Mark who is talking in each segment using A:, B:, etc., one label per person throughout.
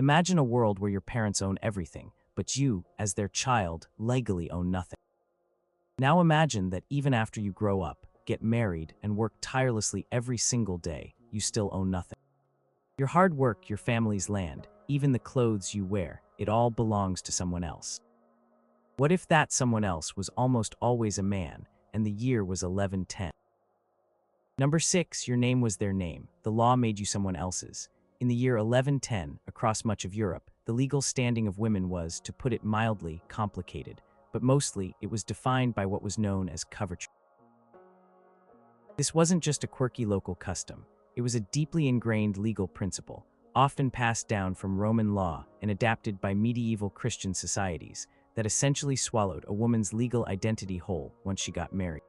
A: Imagine a world where your parents own everything, but you, as their child, legally own nothing. Now imagine that even after you grow up, get married, and work tirelessly every single day, you still own nothing. Your hard work, your family's land, even the clothes you wear, it all belongs to someone else. What if that someone else was almost always a man, and the year was 1110? Number 6, your name was their name. The law made you someone else's. In the year 1110, across much of Europe, the legal standing of women was, to put it mildly, complicated, but mostly it was defined by what was known as coverture. This wasn't just a quirky local custom. It was a deeply ingrained legal principle, often passed down from Roman law and adapted by medieval Christian societies, that essentially swallowed a woman's legal identity whole once she got married.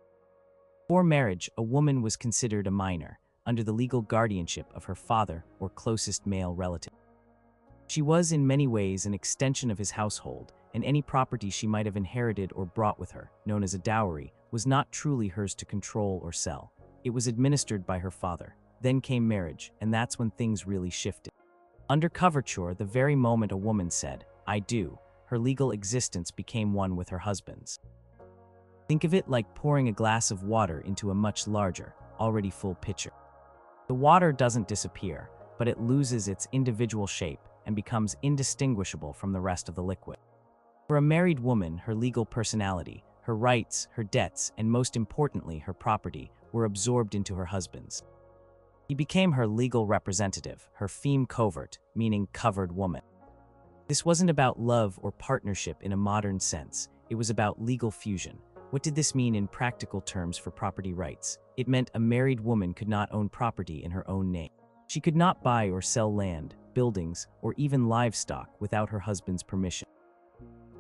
A: Before marriage, a woman was considered a minor, under the legal guardianship of her father or closest male relative. She was in many ways an extension of his household, and any property she might have inherited or brought with her, known as a dowry, was not truly hers to control or sell. It was administered by her father. Then came marriage, and that's when things really shifted. Under coverture, the very moment a woman said, "I do," her legal existence became one with her husband's. Think of it like pouring a glass of water into a much larger, already full pitcher. The water doesn't disappear, but it loses its individual shape and becomes indistinguishable from the rest of the liquid. For a married woman, her legal personality, her rights, her debts, and most importantly, her property, were absorbed into her husband's. He became her legal representative, her feme covert, meaning covered woman. This wasn't about love or partnership in a modern sense. It was about legal fusion. What did this mean in practical terms for property rights? It meant a married woman could not own property in her own name. She could not buy or sell land, buildings, or even livestock without her husband's permission.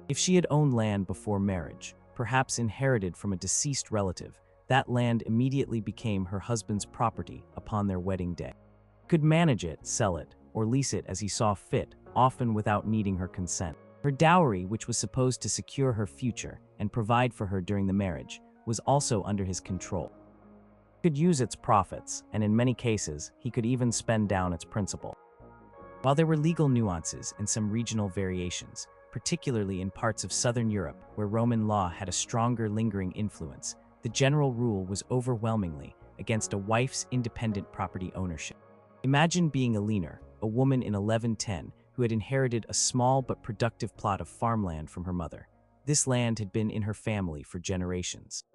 A: If she had owned land before marriage, perhaps inherited from a deceased relative, that land immediately became her husband's property upon their wedding day. He could manage it, sell it, or lease it as he saw fit, often without needing her consent. Her dowry, which was supposed to secure her future and provide for her during the marriage, was also under his control. He could use its profits, and in many cases, he could even spend down its principal. While there were legal nuances and some regional variations, particularly in parts of southern Europe where Roman law had a stronger lingering influence, the general rule was overwhelmingly against a wife's independent property ownership. Imagine being a leaner, a woman in 1110 who had inherited a small but productive plot of farmland from her mother. This land had been in her family for generations.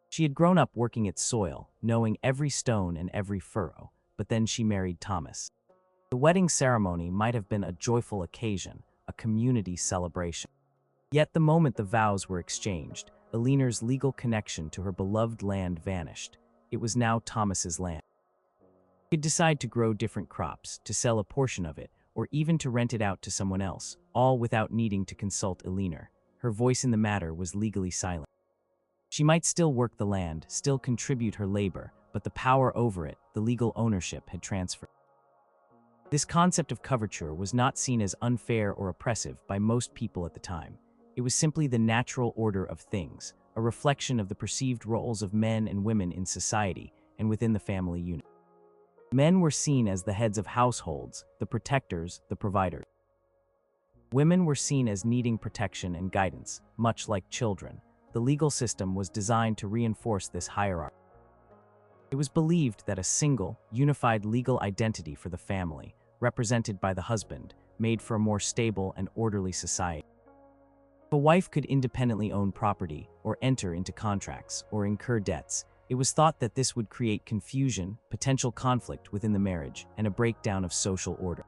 A: She had grown up working its soil, knowing every stone and every furrow, but then she married Thomas. The wedding ceremony might have been a joyful occasion, a community celebration. Yet the moment the vows were exchanged, Eleanor's legal connection to her beloved land vanished. It was now Thomas's land. He could decide to grow different crops, to sell a portion of it, or even to rent it out to someone else, all without needing to consult Eleanor. Her voice in the matter was legally silent. She might still work the land, still contribute her labor, but the power over it, the legal ownership, had transferred. This concept of coverture was not seen as unfair or oppressive by most people at the time. It was simply the natural order of things, a reflection of the perceived roles of men and women in society and within the family unit. Men were seen as the heads of households, the protectors, the providers. Women were seen as needing protection and guidance, much like children. The legal system was designed to reinforce this hierarchy. It was believed that a single, unified legal identity for the family, represented by the husband, made for a more stable and orderly society. If a wife could independently own property, or enter into contracts, or incur debts, it was thought that this would create confusion, potential conflict within the marriage, and a breakdown of social order.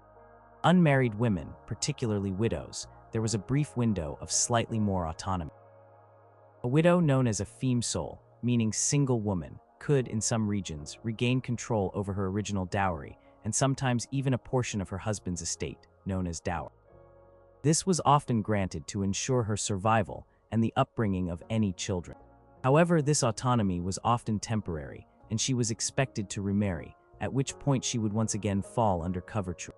A: Unmarried women, particularly widows, there was a brief window of slightly more autonomy. A widow, known as a feme sole, meaning single woman, could, in some regions, regain control over her original dowry, and sometimes even a portion of her husband's estate, known as dowry. This was often granted to ensure her survival and the upbringing of any children. However, this autonomy was often temporary, and she was expected to remarry, at which point she would once again fall under coverture.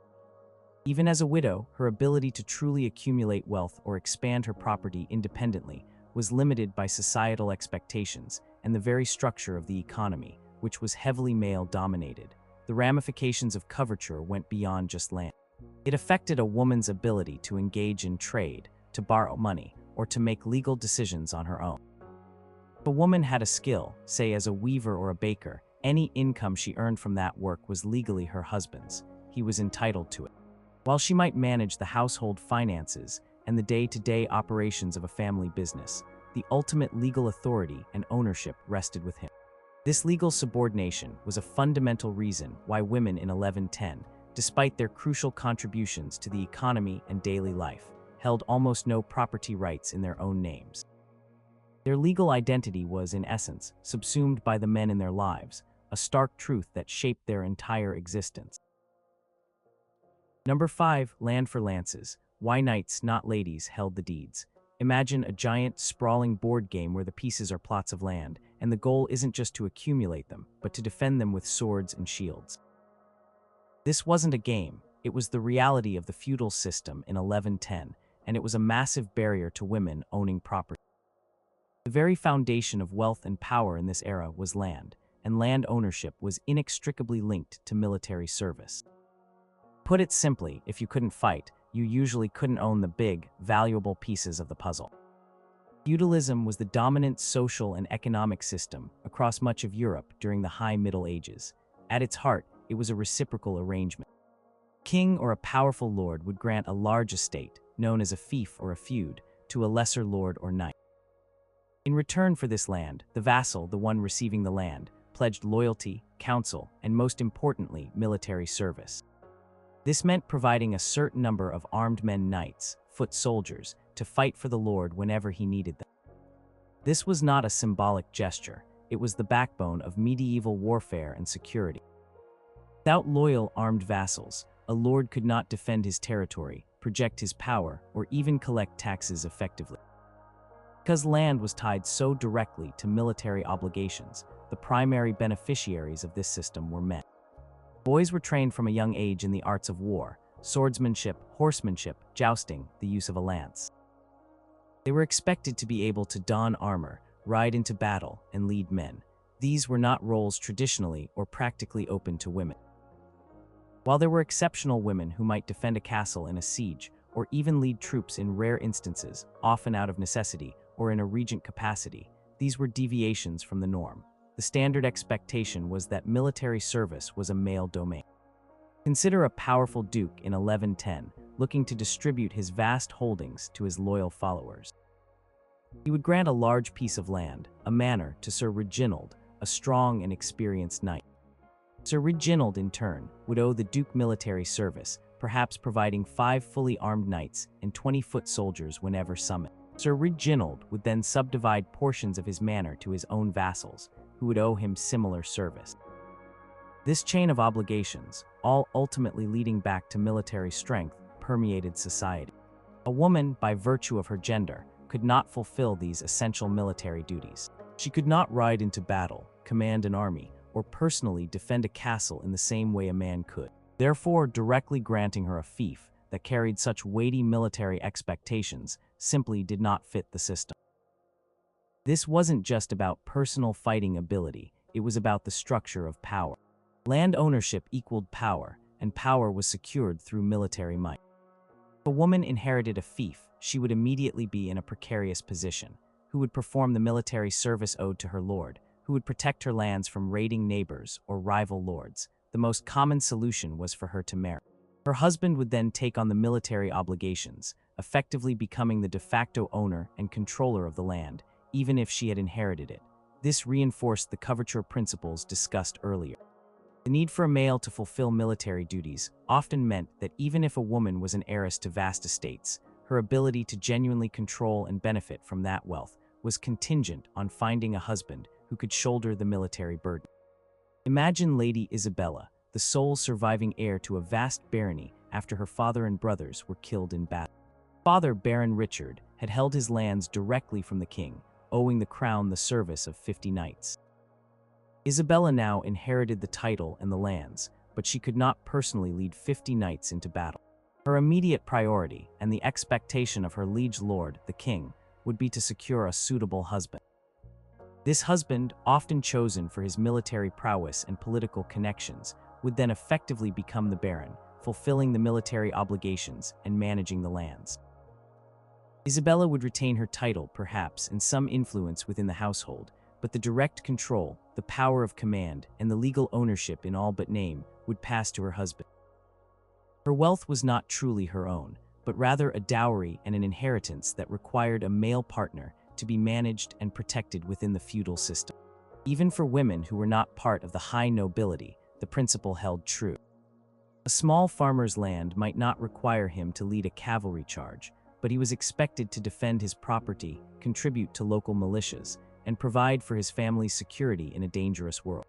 A: Even as a widow, her ability to truly accumulate wealth or expand her property independently was limited by societal expectations and the very structure of the economy, which was heavily male-dominated. The ramifications of coverture went beyond just land. It affected a woman's ability to engage in trade, to borrow money, or to make legal decisions on her own. If a woman had a skill, say as a weaver or a baker, any income she earned from that work was legally her husband's. He was entitled to it. While she might manage the household finances and the day-to-day operations of a family business, the ultimate legal authority and ownership rested with him. This legal subordination was a fundamental reason why women in 1110, despite their crucial contributions to the economy and daily life, held almost no property rights in their own names. Their legal identity was, in essence, subsumed by the men in their lives, a stark truth that shaped their entire existence. Number 5. Land for lances. Why knights, not ladies, held the deeds. Imagine a giant, sprawling board game where the pieces are plots of land, and the goal isn't just to accumulate them, but to defend them with swords and shields. This wasn't a game, it was the reality of the feudal system in 1110, and it was a massive barrier to women owning property. The very foundation of wealth and power in this era was land, and land ownership was inextricably linked to military service. Put it simply, if you couldn't fight, you usually couldn't own the big, valuable pieces of the puzzle. Feudalism was the dominant social and economic system across much of Europe during the High Middle Ages. At its heart, it was a reciprocal arrangement. A king or a powerful lord would grant a large estate, known as a fief or a feud, to a lesser lord or knight. In return for this land, the vassal, the one receiving the land, pledged loyalty, counsel, and most importantly, military service. This meant providing a certain number of armed men knights, foot soldiers, to fight for the lord whenever he needed them. This was not a symbolic gesture, it was the backbone of medieval warfare and security. Without loyal armed vassals, a lord could not defend his territory, project his power, or even collect taxes effectively. Because land was tied so directly to military obligations, the primary beneficiaries of this system were men. Boys were trained from a young age in the arts of war, swordsmanship, horsemanship, jousting, the use of a lance. They were expected to be able to don armor, ride into battle, and lead men. These were not roles traditionally or practically open to women. While there were exceptional women who might defend a castle in a siege, or even lead troops in rare instances, often out of necessity, or in a regent capacity, these were deviations from the norm. The standard expectation was that military service was a male domain. Consider a powerful duke in 1110, looking to distribute his vast holdings to his loyal followers. He would grant a large piece of land, a manor, to Sir Reginald, a strong and experienced knight. Sir Reginald, in turn, would owe the duke military service, perhaps providing 5 fully armed knights and 20 foot soldiers whenever summoned. Sir Reginald would then subdivide portions of his manor to his own vassals, who would owe him similar service. This chain of obligations, all ultimately leading back to military strength, permeated society. A woman, by virtue of her gender, could not fulfill these essential military duties. She could not ride into battle, command an army, or personally defend a castle in the same way a man could. Therefore, directly granting her a fief that carried such weighty military expectations simply did not fit the system. This wasn't just about personal fighting ability, it was about the structure of power. Land ownership equaled power, and power was secured through military might. If a woman inherited a fief, she would immediately be in a precarious position. Who would perform the military service owed to her lord? Who would protect her lands from raiding neighbors or rival lords? The most common solution was for her to marry. Her husband would then take on the military obligations, effectively becoming the de facto owner and controller of the land, even if she had inherited it. This reinforced the coverture principles discussed earlier. The need for a male to fulfill military duties often meant that even if a woman was an heiress to vast estates, her ability to genuinely control and benefit from that wealth was contingent on finding a husband who could shoulder the military burden. Imagine Lady Isabella, the sole surviving heir to a vast barony after her father and brothers were killed in battle. Father Baron Richard had held his lands directly from the king, owing the crown the service of 50 knights. Isabella now inherited the title and the lands, but she could not personally lead 50 knights into battle. Her immediate priority, and the expectation of her liege lord, the king, would be to secure a suitable husband. This husband, often chosen for his military prowess and political connections, would then effectively become the baron, fulfilling the military obligations and managing the lands. Isabella would retain her title, perhaps, and some influence within the household, but the direct control, the power of command, and the legal ownership in all but name would pass to her husband. Her wealth was not truly her own, but rather a dowry and an inheritance that required a male partner to be managed and protected within the feudal system. Even for women who were not part of the high nobility, the principle held true. A small farmer's land might not require him to lead a cavalry charge, but he was expected to defend his property, contribute to local militias, and provide for his family's security in a dangerous world.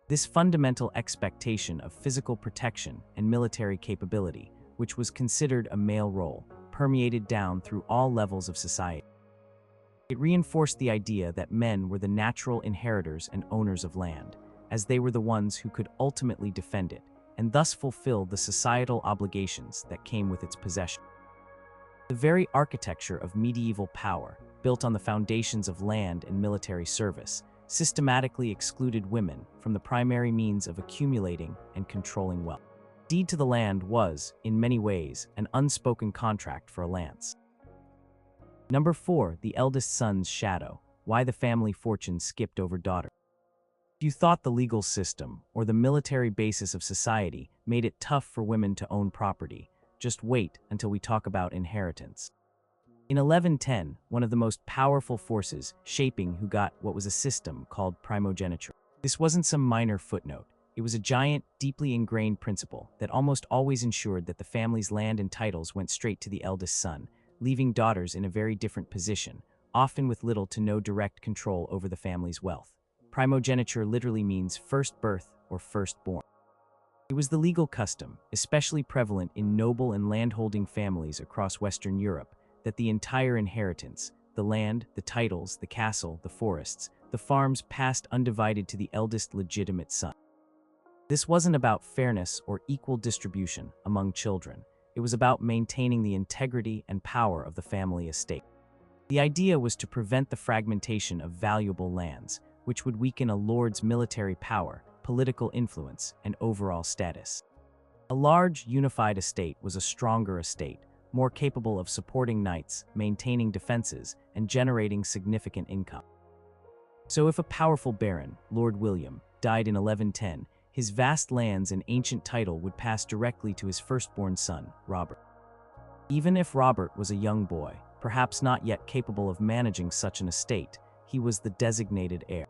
A: This fundamental expectation of physical protection and military capability, which was considered a male role, permeated down through all levels of society. It reinforced the idea that men were the natural inheritors and owners of land, as they were the ones who could ultimately defend it, and thus fulfill the societal obligations that came with its possession. The very architecture of medieval power, built on the foundations of land and military service, systematically excluded women from the primary means of accumulating and controlling wealth. Deed to the land was, in many ways, an unspoken contract for a lance. Number 4, the eldest son's shadow, why the family fortune skipped over daughter. If you thought the legal system or the military basis of society made it tough for women to own property, just wait until we talk about inheritance. In 1110, one of the most powerful forces shaping who got what was a system called primogeniture. This wasn't some minor footnote. It was a giant, deeply ingrained principle that almost always ensured that the family's land and titles went straight to the eldest son, leaving daughters in a very different position, often with little to no direct control over the family's wealth. Primogeniture literally means first birth or firstborn. It was the legal custom, especially prevalent in noble and landholding families across Western Europe, that the entire inheritance, the land, the titles, the castle, the forests, the farms passed undivided to the eldest legitimate son. This wasn't about fairness or equal distribution among children. It was about maintaining the integrity and power of the family estate. The idea was to prevent the fragmentation of valuable lands, which would weaken a lord's military power, political influence, and overall status. A large, unified estate was a stronger estate, more capable of supporting knights, maintaining defenses, and generating significant income. So if a powerful baron, Lord William, died in 1110, his vast lands and ancient title would pass directly to his firstborn son, Robert. Even if Robert was a young boy, perhaps not yet capable of managing such an estate, he was the designated heir.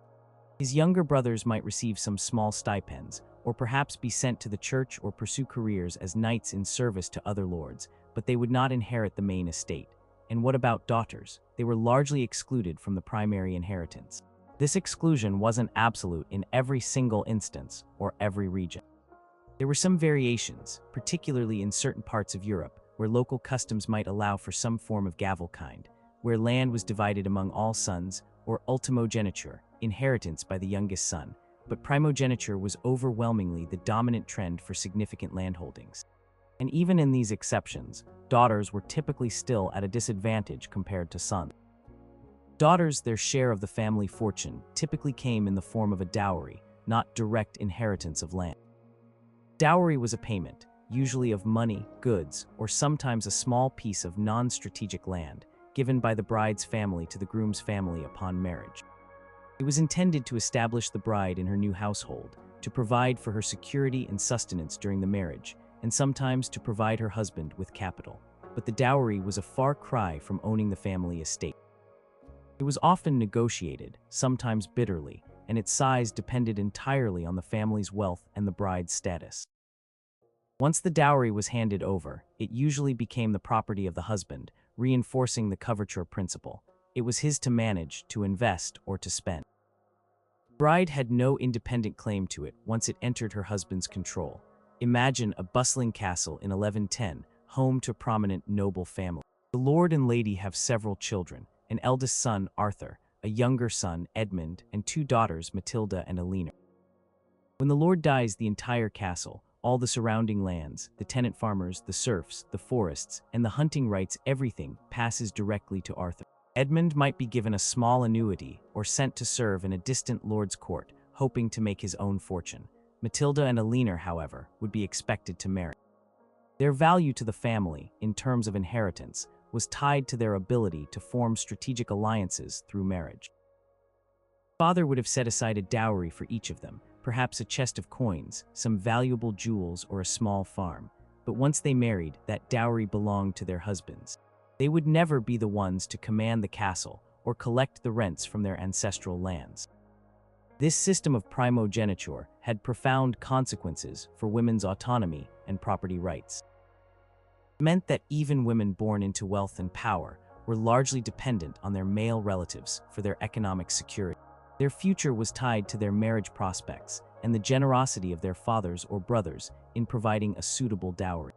A: His younger brothers might receive some small stipends, or perhaps be sent to the church or pursue careers as knights in service to other lords, but they would not inherit the main estate. And what about daughters? They were largely excluded from the primary inheritance. This exclusion wasn't absolute in every single instance or every region. There were some variations, particularly in certain parts of Europe, where local customs might allow for some form of gavelkind, where land was divided among all sons, or ultimogeniture, inheritance by the youngest son, but primogeniture was overwhelmingly the dominant trend for significant landholdings. And even in these exceptions, daughters were typically still at a disadvantage compared to sons. Daughters, their share of the family fortune, typically came in the form of a dowry, not direct inheritance of land. Dowry was a payment, usually of money, goods, or sometimes a small piece of non-strategic land, given by the bride's family to the groom's family upon marriage. It was intended to establish the bride in her new household, to provide for her security and sustenance during the marriage, and sometimes to provide her husband with capital. But the dowry was a far cry from owning the family estate. It was often negotiated, sometimes bitterly, and its size depended entirely on the family's wealth and the bride's status. Once the dowry was handed over, it usually became the property of the husband, reinforcing the coverture principle. It was his to manage, to invest, or to spend. The bride had no independent claim to it once it entered her husband's control. Imagine a bustling castle in 1110, home to a prominent noble family. The lord and lady have several children, an eldest son, Arthur, a younger son, Edmund, and two daughters, Matilda and Elena. When the lord dies, the entire castle, all the surrounding lands, the tenant farmers, the serfs, the forests, and the hunting rights, everything passes directly to Arthur. Edmund might be given a small annuity or sent to serve in a distant lord's court, hoping to make his own fortune. Matilda and Elena, however, would be expected to marry. Their value to the family, in terms of inheritance, was tied to their ability to form strategic alliances through marriage. Father would have set aside a dowry for each of them, perhaps a chest of coins, some valuable jewels, or a small farm. But once they married, that dowry belonged to their husbands. They would never be the ones to command the castle or collect the rents from their ancestral lands. This system of primogeniture had profound consequences for women's autonomy and property rights. It meant that even women born into wealth and power were largely dependent on their male relatives for their economic security. Their future was tied to their marriage prospects and the generosity of their fathers or brothers in providing a suitable dowry.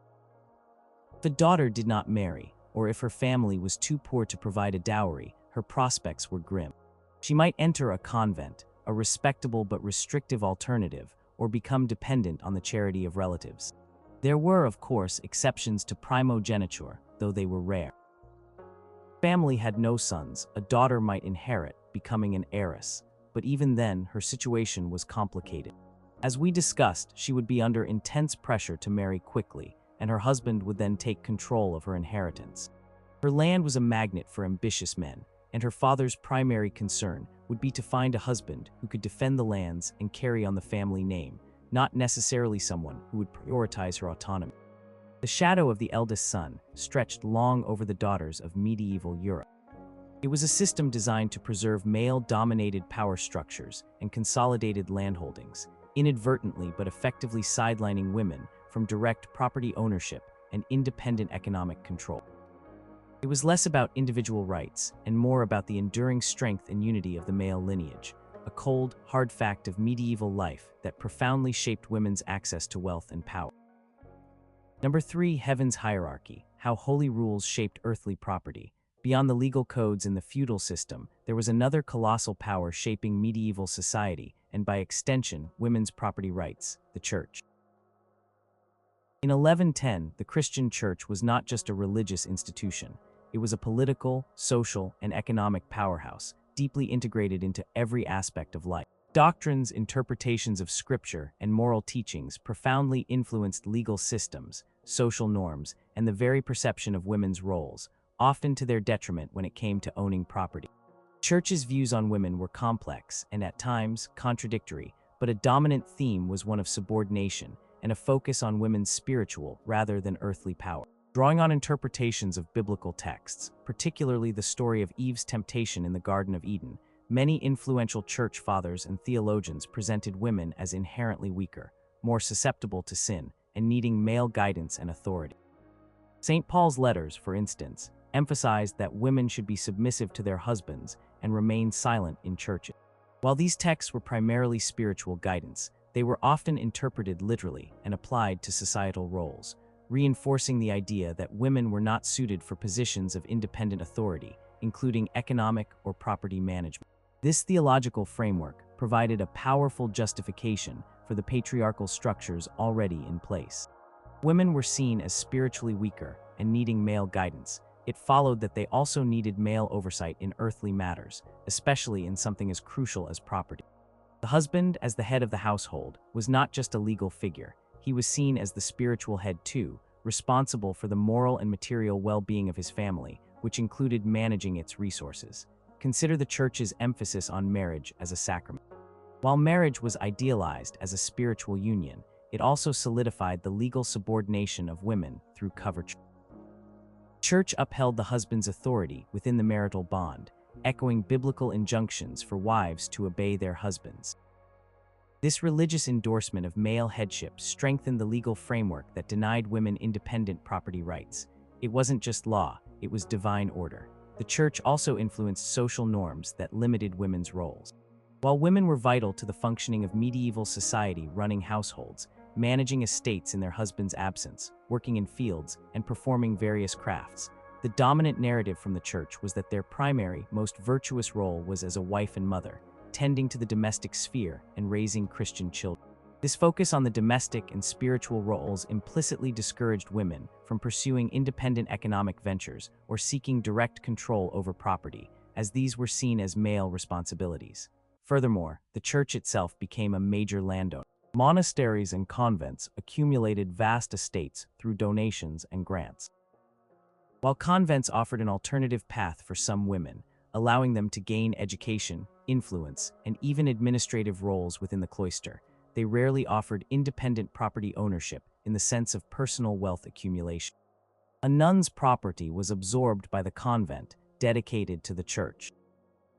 A: If a daughter did not marry, or if her family was too poor to provide a dowry, her prospects were grim. She might enter a convent, a respectable but restrictive alternative, or become dependent on the charity of relatives. There were, of course, exceptions to primogeniture, though they were rare. If the family had no sons, a daughter might inherit, becoming an heiress, but even then, her situation was complicated. As we discussed, she would be under intense pressure to marry quickly, and her husband would then take control of her inheritance. Her land was a magnet for ambitious men, and her father's primary concern would be to find a husband who could defend the lands and carry on the family name, not necessarily someone who would prioritize her autonomy. The shadow of the eldest son stretched long over the daughters of medieval Europe. It was a system designed to preserve male-dominated power structures and consolidated landholdings, inadvertently but effectively sidelining women from direct property ownership and independent economic control. It was less about individual rights and more about the enduring strength and unity of the male lineage, a cold, hard fact of medieval life that profoundly shaped women's access to wealth and power. Number 3, Heaven's hierarchy: how holy rules shaped earthly property. Beyond the legal codes in the feudal system, there was another colossal power shaping medieval society, and by extension, women's property rights: the Church. In 1110, the Christian Church was not just a religious institution. It was a political, social, and economic powerhouse, deeply integrated into every aspect of life. Doctrines, interpretations of Scripture, and moral teachings profoundly influenced legal systems, social norms, and the very perception of women's roles, often to their detriment when it came to owning property. The Church's views on women were complex and at times contradictory, but a dominant theme was one of subordination and a focus on women's spiritual rather than earthly power. Drawing on interpretations of biblical texts, particularly the story of Eve's temptation in the Garden of Eden, many influential church fathers and theologians presented women as inherently weaker, more susceptible to sin, and needing male guidance and authority. St. Paul's letters, for instance, emphasized that women should be submissive to their husbands and remain silent in churches. While these texts were primarily spiritual guidance, they were often interpreted literally and applied to societal roles, reinforcing the idea that women were not suited for positions of independent authority, including economic or property management. This theological framework provided a powerful justification for the patriarchal structures already in place. Women were seen as spiritually weaker and needing male guidance. It followed that they also needed male oversight in earthly matters, especially in something as crucial as property. The husband, as the head of the household, was not just a legal figure. He was seen as the spiritual head too, responsible for the moral and material well-being of his family, which included managing its resources. Consider the Church's emphasis on marriage as a sacrament. While marriage was idealized as a spiritual union, it also solidified the legal subordination of women through coverture. The Church upheld the husband's authority within the marital bond, echoing biblical injunctions for wives to obey their husbands. This religious endorsement of male headship strengthened the legal framework that denied women independent property rights. It wasn't just law, it was divine order. The Church also influenced social norms that limited women's roles. While women were vital to the functioning of medieval society, running households, managing estates in their husband's absence, working in fields, and performing various crafts, the dominant narrative from the Church was that their primary, most virtuous role was as a wife and mother, tending to the domestic sphere and raising Christian children. This focus on the domestic and spiritual roles implicitly discouraged women from pursuing independent economic ventures or seeking direct control over property, as these were seen as male responsibilities. Furthermore, the Church itself became a major landowner. Monasteries and convents accumulated vast estates through donations and grants. While convents offered an alternative path for some women, allowing them to gain education, influence, and even administrative roles within the cloister, they rarely offered independent property ownership in the sense of personal wealth accumulation. A nun's property was absorbed by the convent, dedicated to the church.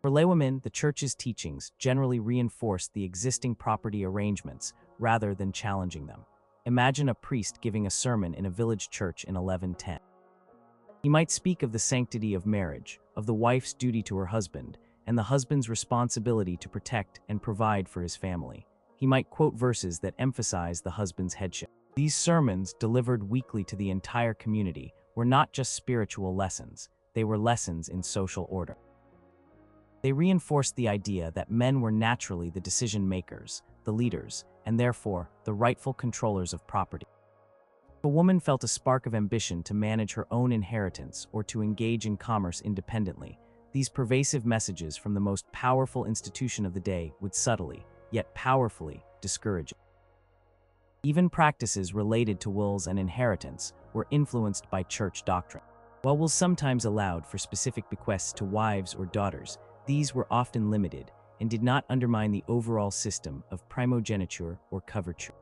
A: For laywomen, the church's teachings generally reinforced the existing property arrangements rather than challenging them. Imagine a priest giving a sermon in a village church in 1110. He might speak of the sanctity of marriage, of the wife's duty to her husband, and the husband's responsibility to protect and provide for his family. He might quote verses that emphasize the husband's headship. These sermons, delivered weekly to the entire community, were not just spiritual lessons, they were lessons in social order. They reinforced the idea that men were naturally the decision makers, the leaders, and therefore the rightful controllers of property. If a woman felt a spark of ambition to manage her own inheritance or to engage in commerce independently, these pervasive messages from the most powerful institution of the day would subtly, yet powerfully, discourage it. Even practices related to wills and inheritance were influenced by church doctrine. While wills sometimes allowed for specific bequests to wives or daughters, these were often limited and did not undermine the overall system of primogeniture or coverture.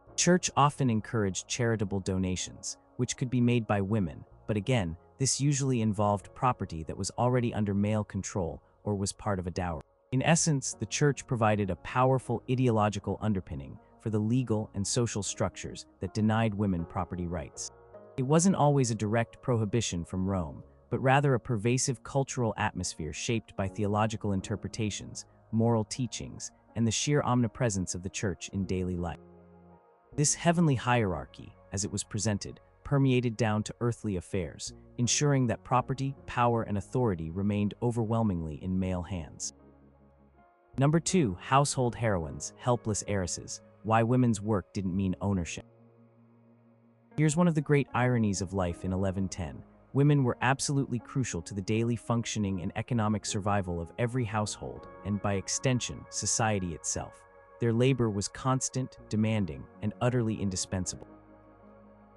A: The church often encouraged charitable donations, which could be made by women, but again, this usually involved property that was already under male control or was part of a dowry. In essence, the church provided a powerful ideological underpinning for the legal and social structures that denied women property rights. It wasn't always a direct prohibition from Rome, but rather a pervasive cultural atmosphere shaped by theological interpretations, moral teachings, and the sheer omnipresence of the church in daily life. This heavenly hierarchy, as it was presented, permeated down to earthly affairs, ensuring that property, power, and authority remained overwhelmingly in male hands. Number 2, household heroines, helpless heiresses. Why women's work didn't mean ownership. Here's one of the great ironies of life in 1110. Women were absolutely crucial to the daily functioning and economic survival of every household, and by extension, society itself. Their labor was constant, demanding, and utterly indispensable.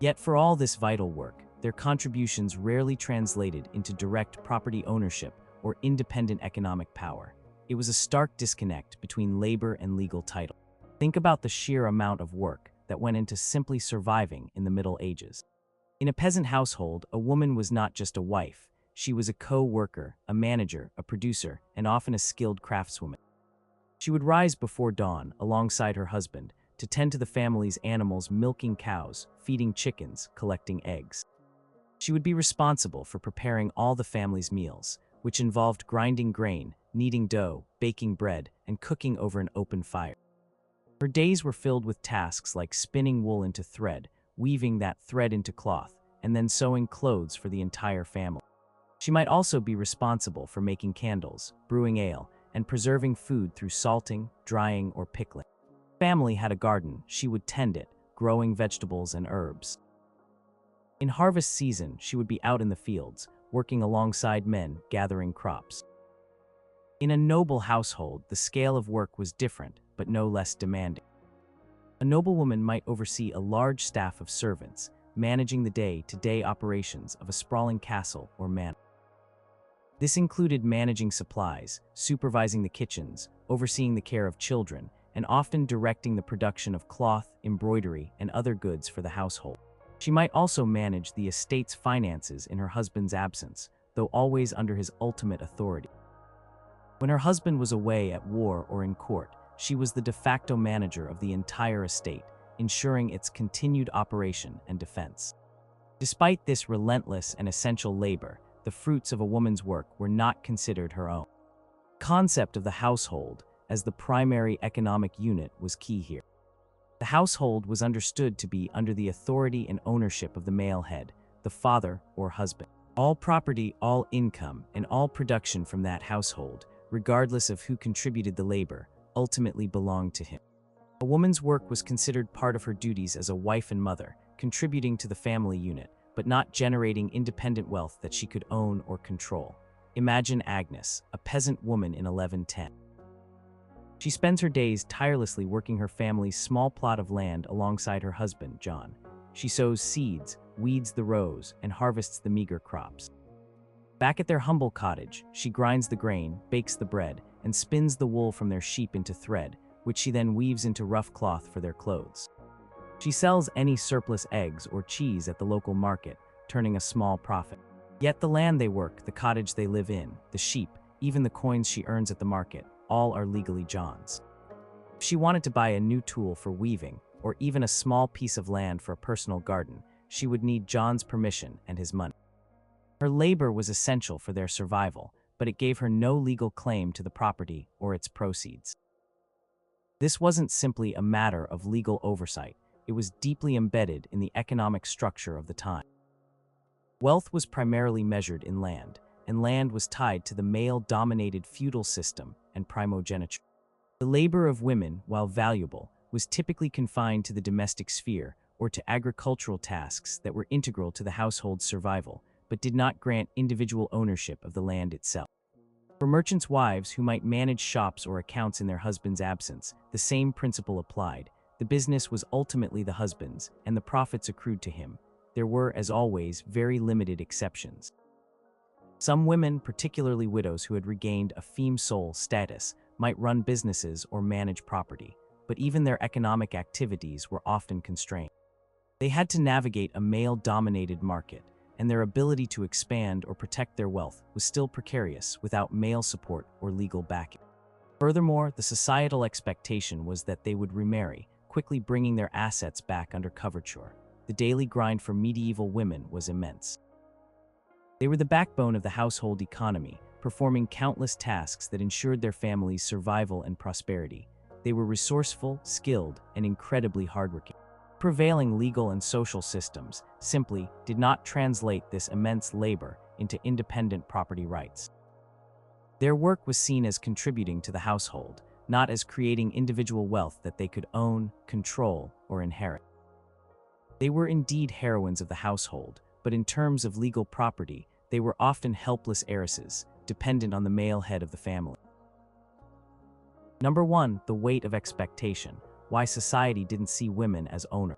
A: Yet for all this vital work, their contributions rarely translated into direct property ownership or independent economic power. It was a stark disconnect between labor and legal title. Think about the sheer amount of work that went into simply surviving in the Middle Ages. In a peasant household, a woman was not just a wife. She was a co-worker, a manager, a producer, and often a skilled craftswoman. She would rise before dawn alongside her husband to tend to the family's animals, milking cows, feeding chickens, collecting eggs. She would be responsible for preparing all the family's meals, which involved grinding grain, kneading dough, baking bread, and cooking over an open fire. Her days were filled with tasks like spinning wool into thread, weaving that thread into cloth, and then sewing clothes for the entire family. She might also be responsible for making candles, brewing ale, and preserving food through salting, drying, or pickling. If the family had a garden, she would tend it, growing vegetables and herbs. In harvest season, she would be out in the fields, working alongside men, gathering crops. In a noble household, the scale of work was different, but no less demanding. A noblewoman might oversee a large staff of servants, managing the day-to-day operations of a sprawling castle or manor. This included managing supplies, supervising the kitchens, overseeing the care of children, and often directing the production of cloth, embroidery, and other goods for the household. She might also manage the estate's finances in her husband's absence, though always under his ultimate authority. When her husband was away at war or in court, she was the de facto manager of the entire estate, ensuring its continued operation and defense. Despite this relentless and essential labor, the fruits of a woman's work were not considered her own. The concept of the household as the primary economic unit was key here. The household was understood to be under the authority and ownership of the male head, the father or husband. All property, all income, and all production from that household, regardless of who contributed the labor, ultimately belonged to him. A woman's work was considered part of her duties as a wife and mother, contributing to the family unit, but not generating independent wealth that she could own or control. Imagine Agnes, a peasant woman in 1110. She spends her days tirelessly working her family's small plot of land alongside her husband, John. She sows seeds, weeds the rows, and harvests the meager crops. Back at their humble cottage, she grinds the grain, bakes the bread, and spins the wool from their sheep into thread, which she then weaves into rough cloth for their clothes. She sells any surplus eggs or cheese at the local market, turning a small profit. Yet the land they work, the cottage they live in, the sheep, even the coins she earns at the market, all are legally John's. If she wanted to buy a new tool for weaving, or even a small piece of land for a personal garden, she would need John's permission and his money. Her labor was essential for their survival, but it gave her no legal claim to the property or its proceeds. This wasn't simply a matter of legal oversight, it was deeply embedded in the economic structure of the time. Wealth was primarily measured in land, and land was tied to the male-dominated feudal system and primogeniture. The labor of women, while valuable, was typically confined to the domestic sphere or to agricultural tasks that were integral to the household's survival, but did not grant individual ownership of the land itself. For merchants' wives who might manage shops or accounts in their husband's absence, the same principle applied. The business was ultimately the husband's, and the profits accrued to him. There were, as always, very limited exceptions. Some women, particularly widows who had regained a femme sole status, might run businesses or manage property, but even their economic activities were often constrained. They had to navigate a male-dominated market, and their ability to expand or protect their wealth was still precarious without male support or legal backing. Furthermore, the societal expectation was that they would remarry, quickly bringing their assets back under coverture. The daily grind for medieval women was immense. They were the backbone of the household economy, performing countless tasks that ensured their family's survival and prosperity. They were resourceful, skilled, and incredibly hardworking. Prevailing legal and social systems simply did not translate this immense labor into independent property rights. Their work was seen as contributing to the household, not as creating individual wealth that they could own, control, or inherit. They were indeed heroines of the household, but in terms of legal property, they were often helpless heiresses, dependent on the male head of the family. Number 1, the weight of expectation. Why society didn't see women as owners.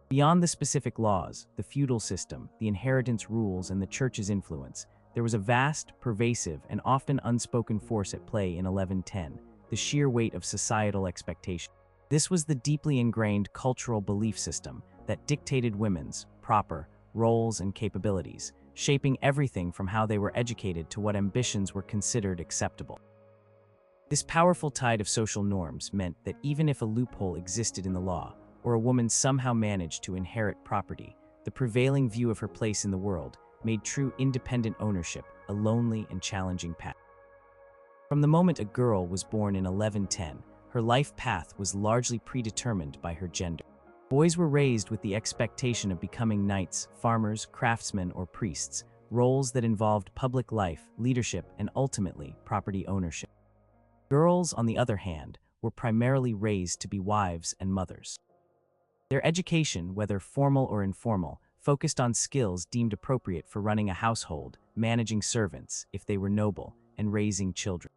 A: Beyond the specific laws, the feudal system, the inheritance rules, and the church's influence, there was a vast, pervasive, and often unspoken force at play in 1110, the sheer weight of societal expectation. This was the deeply ingrained cultural belief system that dictated women's proper roles and capabilities, shaping everything from how they were educated to what ambitions were considered acceptable. This powerful tide of social norms meant that even if a loophole existed in the law, or a woman somehow managed to inherit property, the prevailing view of her place in the world made true independent ownership a lonely and challenging path. From the moment a girl was born in 1110, her life path was largely predetermined by her gender. Boys were raised with the expectation of becoming knights, farmers, craftsmen, or priests, roles that involved public life, leadership, and ultimately property ownership. Girls, on the other hand, were primarily raised to be wives and mothers. Their education, whether formal or informal, focused on skills deemed appropriate for running a household, managing servants, if they were noble, and raising children.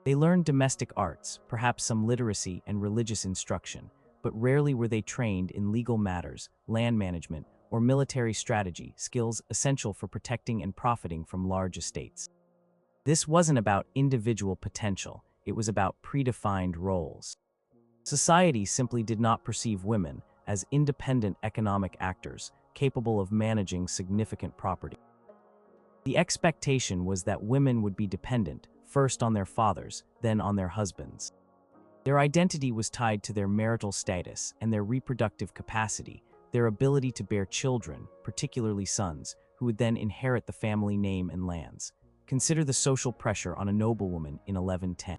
A: They learned domestic arts, perhaps some literacy and religious instruction, but rarely were they trained in legal matters, land management, or military strategy, skills essential for protecting and profiting from large estates. This wasn't about individual potential, it was about predefined roles. Society simply did not perceive women as independent economic actors capable of managing significant property. The expectation was that women would be dependent, first on their fathers, then on their husbands. Their identity was tied to their marital status and their reproductive capacity, their ability to bear children, particularly sons, who would then inherit the family name and lands. Consider the social pressure on a noblewoman in 1110.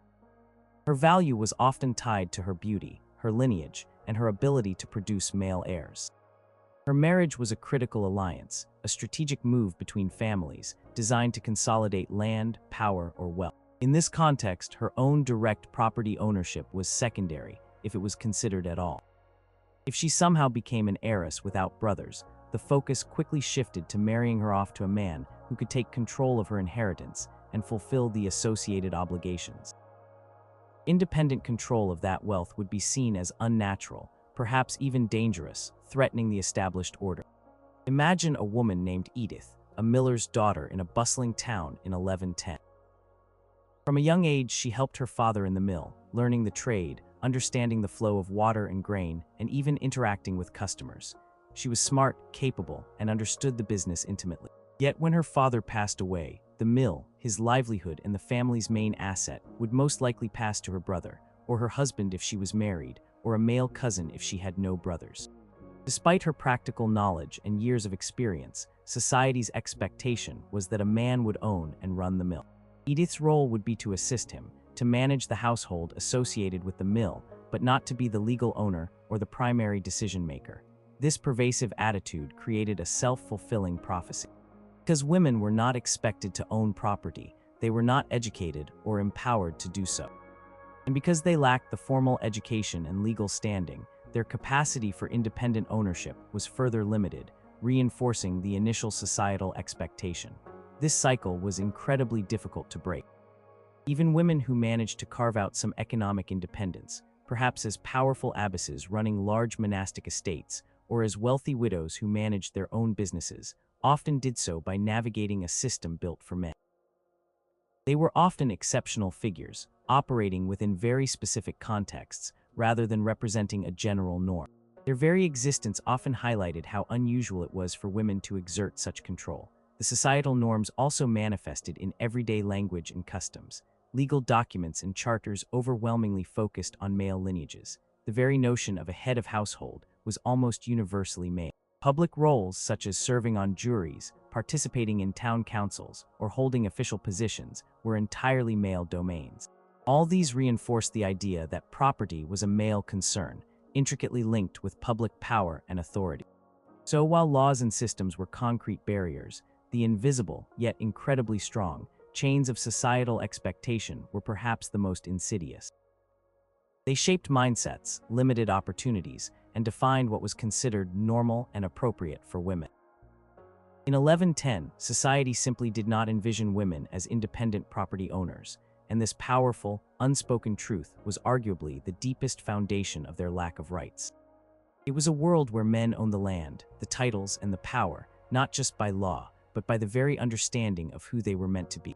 A: Her value was often tied to her beauty, her lineage, and her ability to produce male heirs. Her marriage was a critical alliance, a strategic move between families designed to consolidate land, power, or wealth. In this context, her own direct property ownership was secondary, if it was considered at all. If she somehow became an heiress without brothers, the focus quickly shifted to marrying her off to a man who could take control of her inheritance and fulfill the associated obligations. Independent control of that wealth would be seen as unnatural, perhaps even dangerous, threatening the established order. Imagine a woman named Edith, a miller's daughter in a bustling town in 1110. From a young age, she helped her father in the mill, learning the trade, understanding the flow of water and grain, and even interacting with customers. She was smart, capable, and understood the business intimately. Yet when her father passed away, the mill, his livelihood and the family's main asset, would most likely pass to her brother, or her husband if she was married, or a male cousin if she had no brothers. Despite her practical knowledge and years of experience, society's expectation was that a man would own and run the mill. Edith's role would be to assist him, to manage the household associated with the mill, but not to be the legal owner or the primary decision-maker. This pervasive attitude created a self-fulfilling prophecy. Because women were not expected to own property, they were not educated or empowered to do so. And because they lacked the formal education and legal standing, their capacity for independent ownership was further limited, reinforcing the initial societal expectation. This cycle was incredibly difficult to break. Even women who managed to carve out some economic independence, perhaps as powerful abbesses running large monastic estates, or as wealthy widows who managed their own businesses, often did so by navigating a system built for men. They were often exceptional figures, operating within very specific contexts, rather than representing a general norm. Their very existence often highlighted how unusual it was for women to exert such control. The societal norms also manifested in everyday language and customs. Legal documents and charters overwhelmingly focused on male lineages. The very notion of a head of household was almost universally male. Public roles such as serving on juries, participating in town councils, or holding official positions were entirely male domains. All these reinforced the idea that property was a male concern, intricately linked with public power and authority. So while laws and systems were concrete barriers, the invisible, yet incredibly strong, chains of societal expectation were perhaps the most insidious. They shaped mindsets, limited opportunities, and defined what was considered normal and appropriate for women. In 1110, society simply did not envision women as independent property owners, and this powerful, unspoken truth was arguably the deepest foundation of their lack of rights. It was a world where men owned the land, the titles, and the power, not just by law, but by the very understanding of who they were meant to be.